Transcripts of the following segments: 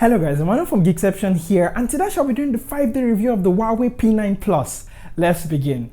Hello guys, Emmanuel from Geekception here, and today I shall be doing the 5-day review of the Huawei P9 Plus. Let's begin.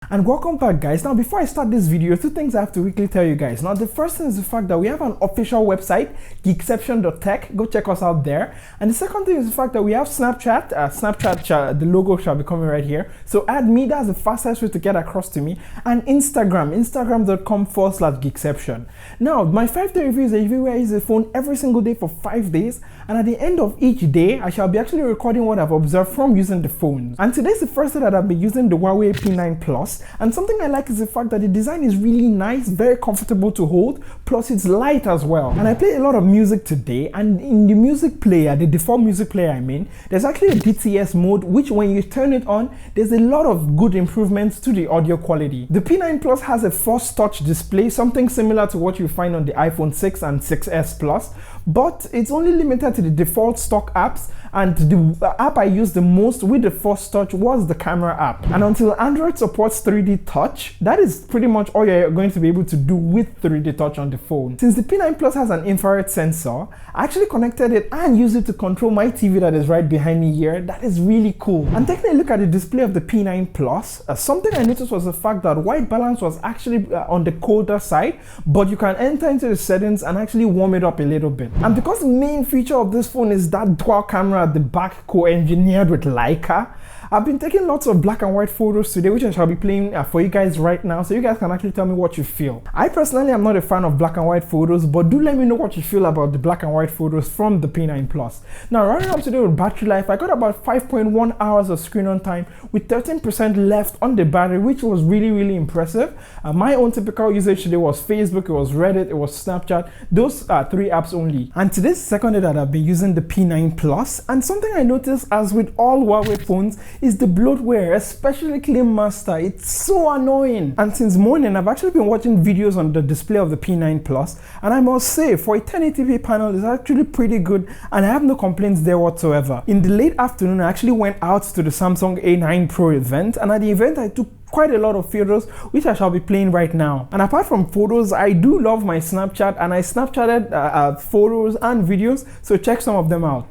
And welcome back guys. Now before I start this video, two things I have to quickly tell you guys. Now the first thing is the fact that we have an official website, geekception.tech. Go check us out there. And the second thing is the fact that we have Snapchat. The logo shall be coming right here. So add me, that's the fastest way to get across to me. And Instagram, instagram.com/geekception. Now my 5-day review is a review where I use the phone every single day for 5 days. And at the end of each day, I shall be actually recording what I've observed from using the phone. And today's the first day that I've been using the Huawei P9 Plus. And something I like is the fact that the design is really nice, very comfortable to hold, plus it's light as well. And I play a lot of music today, and in the music player, the default music player I mean, there's actually a DTS mode, which when you turn it on, there's a lot of good improvements to the audio quality. The P9 Plus has a Force Touch display, something similar to what you find on the iPhone 6 and 6S Plus, but it's only limited to the default stock apps, and the app I used the most with the Force Touch was the camera app. And until Android supports 3D Touch, that is pretty much all you're going to be able to do with 3D Touch on the phone. Since the P9 Plus has an infrared sensor, I actually connected it and used it to control my TV that is right behind me here. That is really cool. And taking a look at the display of the P9 Plus, something I noticed was the fact that white balance was actually on the colder side, but you can enter into the settings and actually warm it up a little bit. And because the main feature of this phone is that dual camera at the back co-engineered with Leica, I've been taking lots of black and white photos today, which I shall be playing for you guys right now, so you guys can actually tell me what you feel. I personally am not a fan of black and white photos, but do let me know what you feel about the black and white photos from the P9 Plus. Now running up today with battery life, I got about 5.1 hours of screen on time with 13% left on the battery, which was really impressive. My own typical usage today was Facebook, it was Reddit, it was Snapchat. Those are 3 apps only. And today's the second day that I've been using the P9 Plus, and something I noticed, as with all Huawei phones, is the bloatware, especially Clean Master. It's so annoying. And since morning, I've actually been watching videos on the display of the P9 Plus, and I must say, for a 1080p panel, it's actually pretty good, and I have no complaints there whatsoever. In the late afternoon, I actually went out to the Samsung A9 Pro event, and at the event, I took quite a lot of photos, which I shall be playing right now. And apart from photos, I do love my Snapchat, and I Snapchatted photos and videos, so check some of them out.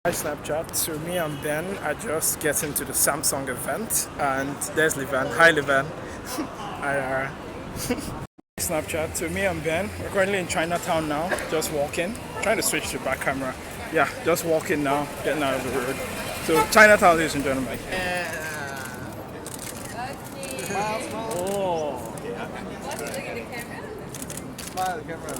Hi Snapchat, so me and Ben are just getting to the Samsung event, and there's Levan. Hi Levan. Hi. Snapchat, so me and Ben, we're currently in Chinatown now, just walking, trying to switch to back camera. Yeah, just walking now, getting out of the road. So Chinatown, ladies and gentlemen. Oh. Look at the camera. Smile at the camera.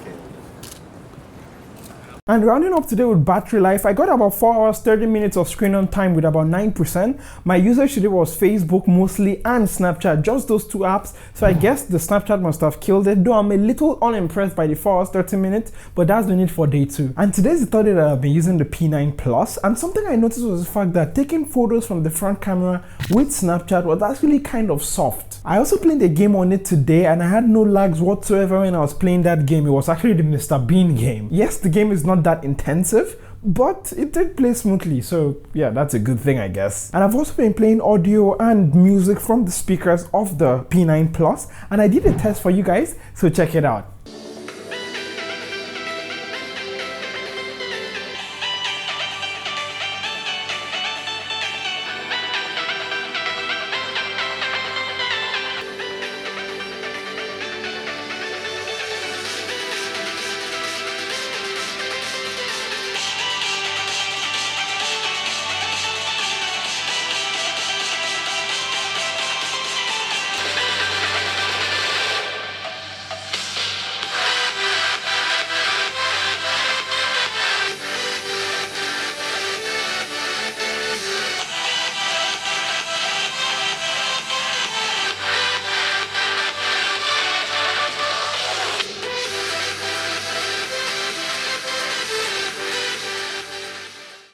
And rounding up today with battery life, I got about 4 hours 30 minutes of screen on time with about 9%. My usage today was Facebook mostly and Snapchat, just those 2 apps. So I guess the Snapchat must have killed it, though I'm a little unimpressed by the 4 hours 30 minutes, but that's the need for day 2. And today's the third day that I've been using the P9 Plus, and something I noticed was the fact that taking photos from the front camera with Snapchat was actually kind of soft. I also played a game on it today, and I had no lags whatsoever when I was playing that game. It was actually the Mr. Bean game. Yes, the game is not that intensive, but it did play smoothly, so yeah, that's a good thing I guess. And I've also been playing audio and music from the speakers of the P9 Plus, and I did a test for you guys, so check it out.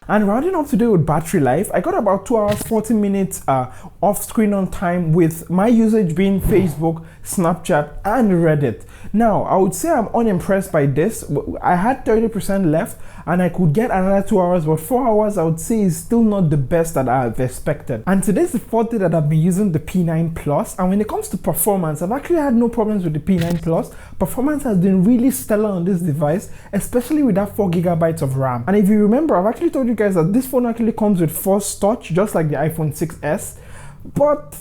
And rounding up today with battery life, I got about 2 hours 40 minutes off screen on time, with my usage being Facebook, Snapchat and Reddit. Now I would say I'm unimpressed by this. I had 30% left and I could get another 2 hours, but 4 hours I would say is still not the best that I've expected. And today's the fourth day that I've been using the P9 Plus, and when it comes to performance, I've actually had no problems with the P9 Plus. Performance has been really stellar on this device, especially with that 4GB of RAM. And if you remember, I've actually told you guys that this phone actually comes with Force Touch, just like the iPhone 6s. But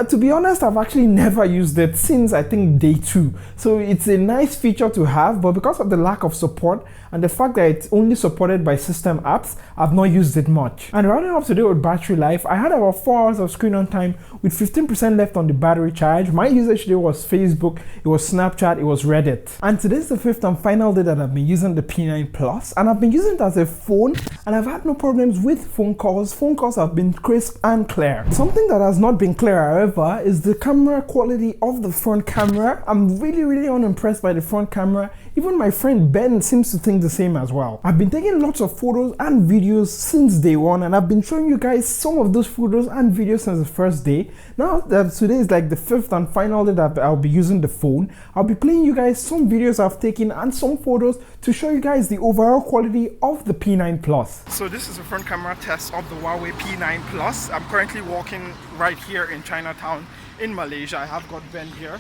to be honest, I've actually never used it since I think day 2. So it's a nice feature to have, but because of the lack of support and the fact that it's only supported by system apps, I've not used it much. And rounding up today with battery life, I had about 4 hours of screen on time with 15% left on the battery charge. My usage today was Facebook, it was Snapchat, it was Reddit. And today's the fifth and final day that I've been using the P9 Plus, and I've been using it as a phone, and I've had no problems with phone calls. Phone calls have been crisp and clear. Something that has not been clear, however, is the camera quality of the front camera. I'm really unimpressed by the front camera. Even my friend Ben seems to think the same as well. I've been taking lots of photos and videos since day 1, and I've been showing you guys some of those photos and videos since the first day. Now that today is like the fifth and final day that I'll be using the phone, I'll be playing you guys some videos I've taken and some photos to show you guys the overall quality of the P9 Plus. So this is the front camera test of the Huawei P9 Plus. I'm currently walking right here in Chinatown in Malaysia. I have got Ben here.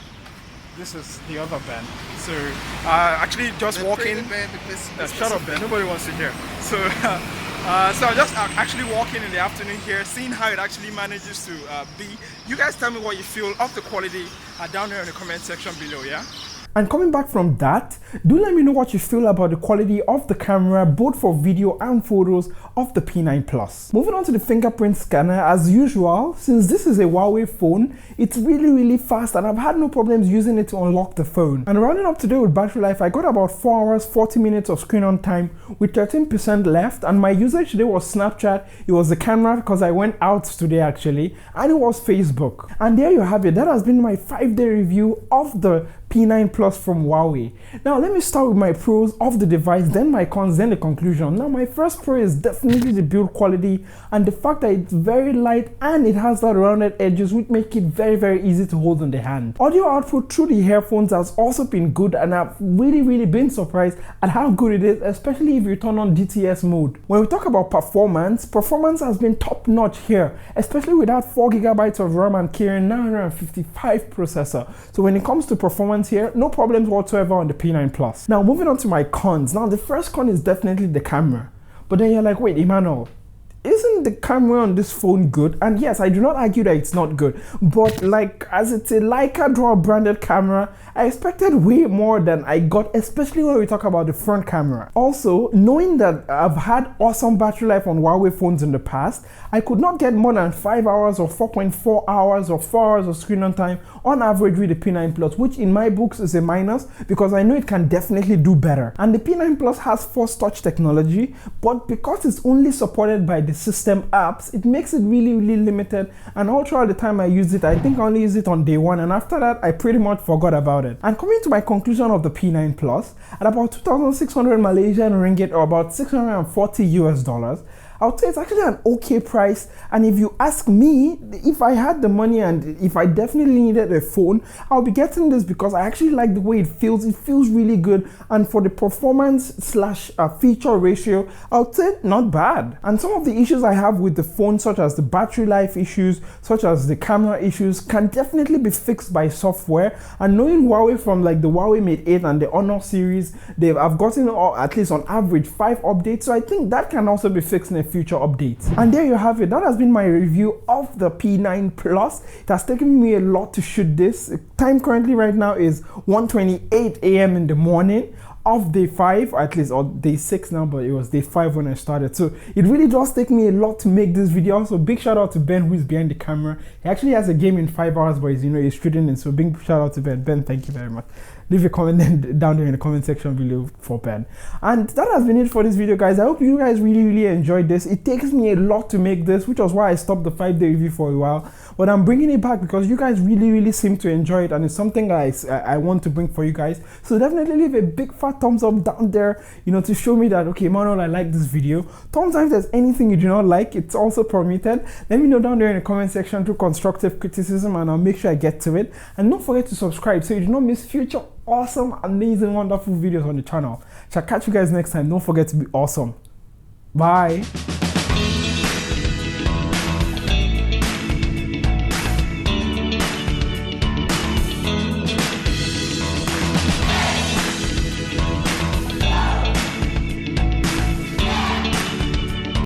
This is the other Ben. So actually just walking. Shut up, Ben. Nobody wants to hear. So so I'm just actually walking in the afternoon here, seeing how it actually manages to be. You guys tell me what you feel of the quality down there in the comment section below, yeah? And coming back from that, do let me know what you feel about the quality of the camera, both for video and photos of the P9 Plus. Moving on to the fingerprint scanner, as usual, since this is a Huawei phone, it's really fast, and I've had no problems using it to unlock the phone. And rounding up today with battery life, I got about 4 hours, 40 minutes of screen on time with 13% left, and my usage today was Snapchat, it was the camera because I went out today actually, and it was Facebook. And there you have it. That has been my 5-day review of the P9 Plus from Huawei. Now let me start with my pros of the device, then my cons, then the conclusion. Now my first pro is definitely the build quality and the fact that it's very light and it has that rounded edges which make it very easy to hold in the hand. Audio output through the earphones has also been good, and I've really been surprised at how good it is, especially if you turn on DTS mode. When we talk about performance has been top notch here, especially with that 4GB of RAM and carrying 955 processor. So when it comes to performance here, no problems whatsoever on the P9 Plus. Now moving on to my cons. Now the first con is definitely the camera. But then you're like, wait, Emmanuel, isn't the camera on this phone good? And yes, I do not argue that it's not good, but like, as it's a Leica Draw branded camera, I expected way more than I got, especially when we talk about the front camera. Also, knowing that I've had awesome battery life on Huawei phones in the past, I could not get more than 5 hours or 4.4 hours or 4 hours of screen on time on average with the P9 Plus, which in my books is a minus because I know it can definitely do better. And the P9 Plus has Force Touch technology, but because it's only supported by the system apps, it makes it really limited, and all throughout the time I used it, I think I only used it on day 1, and after that I pretty much forgot about it. And coming to my conclusion of the P9 Plus, at about 2,600 Malaysian ringgit or about $640 US, I would say it's actually an okay price. And if you ask me, if I had the money and if I definitely needed a phone, I'll be getting this because I actually like the way it feels. It feels really good, and for the performance slash feature ratio, I would say not bad. And some of the issues I have with the phone, such as the battery life issues, such as the camera issues, can definitely be fixed by software. And knowing Huawei from like the Huawei Mate 8 and the Honor series, I've gotten at least on average 5 updates, so I think that can also be fixed in a future updates. And there you have it. That has been my review of the P9 Plus. It has taken me a lot to shoot this. Time currently right now is 1:28 a.m. in the morning of day 5, at least, or day 6 now, but it was day 5 when I started. So it really does take me a lot to make this video. Also, big shout out to Ben, who is behind the camera. He actually has a game in 5 hours, but he's shooting it. So big shout out to Ben. Ben, thank you very much. Leave a comment down there in the comment section below for Ben. And that has been it for this video, guys. I hope you guys really enjoyed this. It takes me a lot to make this, which was why I stopped the 5-day review for a while. But I'm bringing it back because you guys really seem to enjoy it, and it's something I want to bring for you guys. So definitely leave a big fat thumbs up down there, to show me that, okay, Emmanuel, I like this video. Thumbs up if there's anything you do not like. It's also permitted. Let me know down there in the comment section through constructive criticism, and I'll make sure I get to it. And don't forget to subscribe so you do not miss future awesome, amazing, wonderful videos on the channel. Shall catch you guys next time. Don't forget to be awesome. Bye.